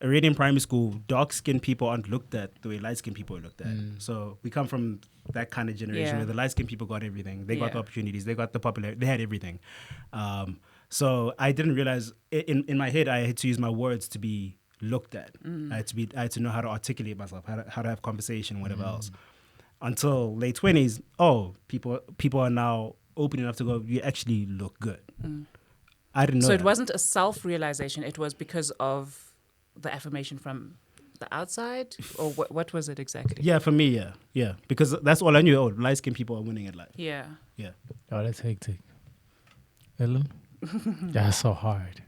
already in primary school, dark-skinned people aren't looked at the way light-skinned people are looked at. So we come from that kind of generation Yeah. where the light-skinned people got everything. They got the Yeah. opportunities. They got the popularity. They had everything. So I didn't realize in my head I had to use my words to be looked at. I had to know how to articulate myself, how to have conversation, whatever else. Until late 20s, people are now open enough to go, you actually look good. I didn't know So that. it wasn't a self-realization. It was because of the affirmation from the outside, or what was it exactly? Yeah, for me, yeah. Because that's all I knew. Oh, light-skinned people are winning at life. Yeah. Yeah. Oh, that's hectic. Ellen? That's so hard.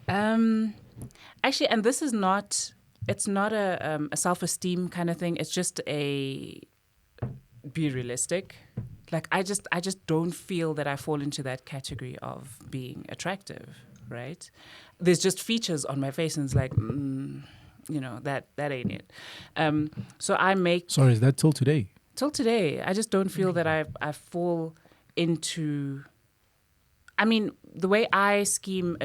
Actually, and this is not. It's not a self-esteem kind of thing. It's just a be realistic. Like I just don't feel that I fall into that category of being attractive, right? There's just features on my face, and it's like, that ain't it. So I make Sorry, is that till today? till today. I just don't feel that I fall into. I mean, the way I scheme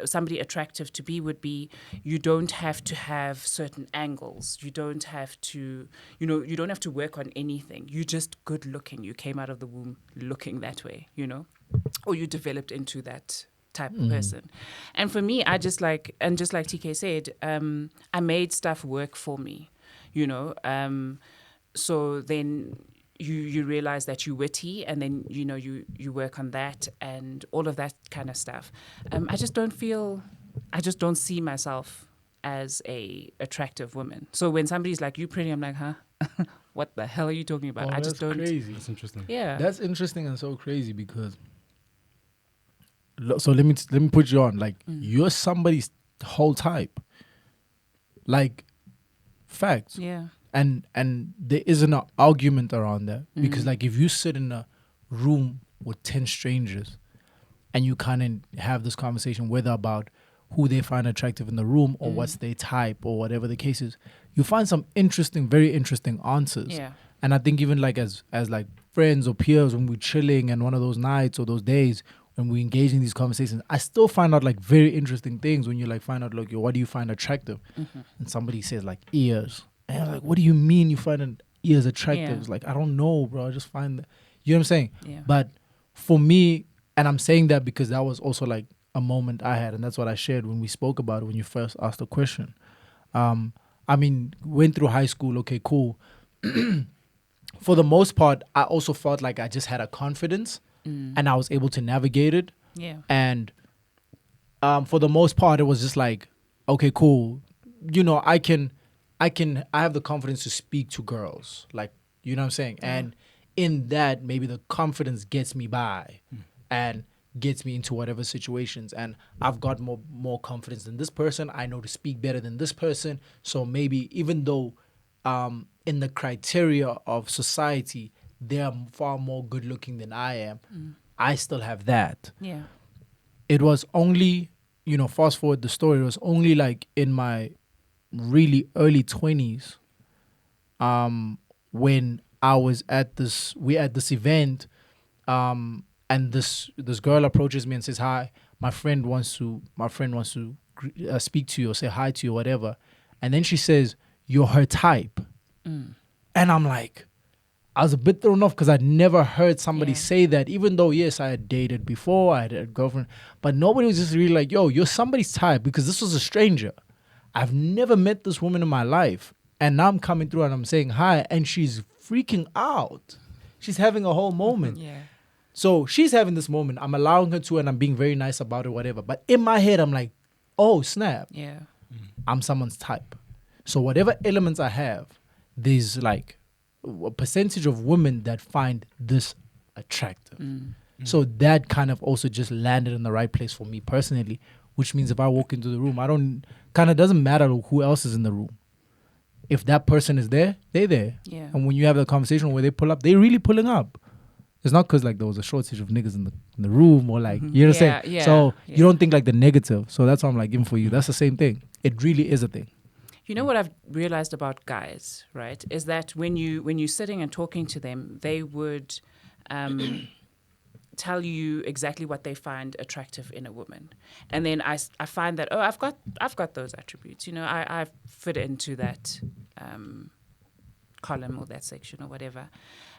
somebody attractive to be would be, you don't have to have certain angles. You don't have to, you don't have to work on anything. You're just good looking. You came out of the womb looking that way, or you developed into that type of person. And for me, just like TK said, I made stuff work for me, so then you realize that you're witty, and then you work on that and all of that kind of stuff. I just don't see myself as a attractive woman. So when somebody's like, you pretty, I'm like, huh? What the hell are you talking about? Oh, I just that's don't. crazy. That's interesting. Yeah. That's interesting and so crazy because. So let me put you on. Like you're somebody's whole type. Like, facts. Yeah. And there isn't an argument around that because like if you sit in a room with 10 strangers and you kind of have this conversation whether about who they find attractive in the room or what's their type or whatever the case is, you find some very interesting answers. Yeah. And I think even like as like friends or peers, when we're chilling and one of those nights or those days when we engage in these conversations, I still find out like very interesting things when you like find out like, what do you find attractive? And somebody says like ears. And I'm like, what do you mean you find an ears attractive? Yeah. It's like, I don't know, bro. I just find that, you know what I'm saying? Yeah. But for me, and I'm saying that because that was also like a moment I had, and that's what I shared when we spoke about it when you first asked the question. I mean, went through high school. Okay, cool. For the most part, I also felt like I just had a confidence and I was able to navigate it. Yeah. And for the most part, it was just like, okay, cool. You know, I have the confidence to speak to girls. Like, you know what I'm saying? And in that, maybe the confidence gets me by and gets me into whatever situations. And I've got more confidence than this person. I know to speak better than this person. So maybe even though in the criteria of society, they're far more good looking than I am, I still have that. Yeah. It was only, fast forward the story, it was only like in my really early 20s when I was at this event and this girl approaches me and says, hi, my friend wants to speak to you or say hi to you or whatever. And then she says, you're her type. And I'm like, I was a bit thrown off because I'd never heard somebody say that, even though, yes, I had dated before, I had a girlfriend, but nobody was just really like, yo, you're somebody's type, because this was a stranger. I've never met this woman in my life. And now I'm coming through and I'm saying hi, and she's freaking out. She's having a whole moment. Yeah. So she's having this moment. I'm allowing her to, and I'm being very nice about it, whatever. But in my head, I'm like, oh, snap. Yeah. I'm someone's type. So whatever elements I have, there's like a percentage of women that find this attractive. So that kind of also just landed in the right place for me personally, which means if I walk into the room, doesn't matter who else is in the room. If that person is there, they're there. Yeah. And when you have the conversation where they pull up, they're really pulling up. It's not because like there was a shortage of niggas in the room or like, you know what I'm saying? Yeah, So you don't think like the negative. So that's what I'm like, even for you, that's the same thing. It really is a thing. You know what I've realized about guys, right? Is that when you're sitting and talking to them, they would tell you exactly what they find attractive in a woman, and then I find that I've got those attributes. I fit into that column or that section or whatever.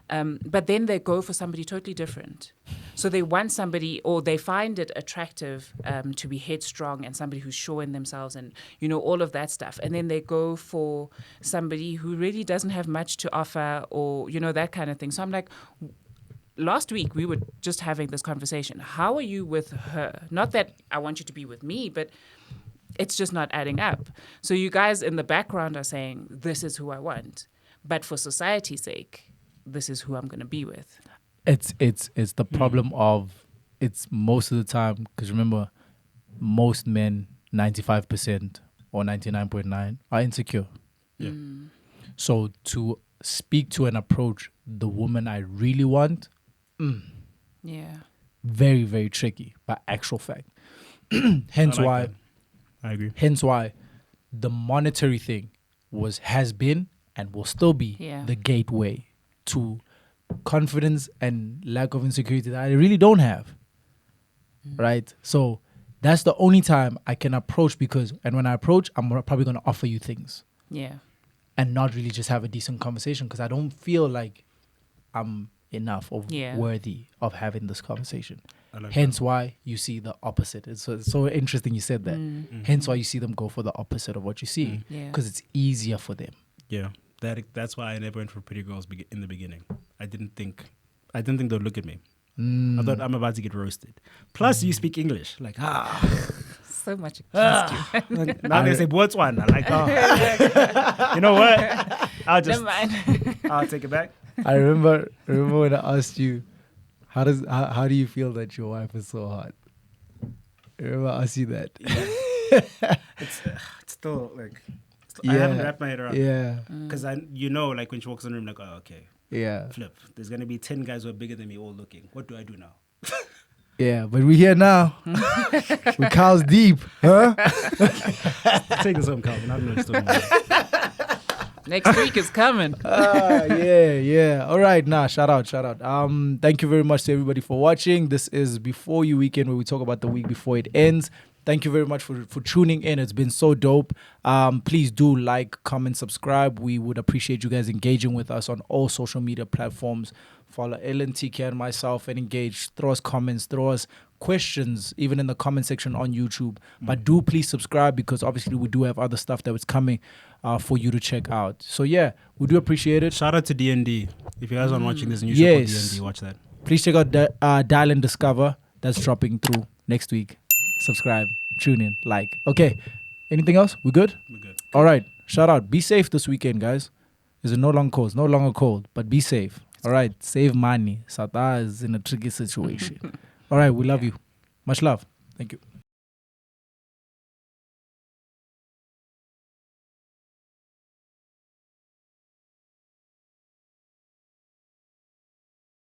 But then they go for somebody totally different. So they want somebody, or they find it attractive to be headstrong and somebody who's sure in themselves and, all of that stuff. And then they go for somebody who really doesn't have much to offer or, that kind of thing. So I'm like, last week we were just having this conversation. How are you with her? Not that I want you to be with me, but it's just not adding up. So you guys in the background are saying, this is who I want. But for society's sake, this is who I'm going to be with. It's the problem of, it's most of the time, because remember, most men, 95% or 99.9 are insecure. Yeah. So to speak to and approach the woman I really want, very, very tricky, by actual fact. Hence why, that. I agree. Hence why the monetary thing has been and will still be the gateway to confidence and lack of insecurity that I really don't have. Right? So that's the only time I can approach, and when I approach, I'm probably going to offer you things. Yeah. And not really just have a decent conversation, because I don't feel like I'm enough or worthy of having this conversation. Hence why you see the opposite. It's so interesting you said that. Hence why you see them go for the opposite of what you see, because it's easier for them. Yeah. That's why I never went for pretty girls in the beginning. I didn't think they'd look at me. I thought I'm about to get roasted. Plus, you speak English. Like, So much against you. now they say, what's one? I'm like, you know what? I'll take it back. I remember when I asked you, how do you feel that your wife is so hot? I remember I asked you that. Yeah. It's still like, I haven't wrapped my head around it. Yeah. Because like when she walks in the room, like, oh, okay. Yeah. Flip. There's going to be 10 guys who are bigger than me all looking. What do I do now? Yeah, but we're here now. We're cows deep, huh? Take this home, Calvin. I don't know what you're talking about. Next week is coming. Yeah. All right, shout out. Thank you very much to everybody for watching. This is Before You Weekend, where we talk about the week before it ends. Thank you very much for tuning in. It's been so dope. Please do like, comment, subscribe. We would appreciate you guys engaging with us on all social media platforms. Follow LNTK and myself and engage. Throw us comments, throw us questions even in the comment section on YouTube. But do please subscribe, because obviously we do have other stuff that was coming for you to check out. So yeah, we do appreciate it. Shout out to D&D. If you guys aren't watching this new show called Yes. D&D, watch that. Please check out Dial and Discover. That's dropping through next week. Subscribe, tune in, like. Okay, anything else? We good? We're good. All right, shout out. Be safe this weekend, guys. It's no longer cold, no longer cold, but be safe. All right, save money. South is in a tricky situation. All right, we love you. Much love. Thank you.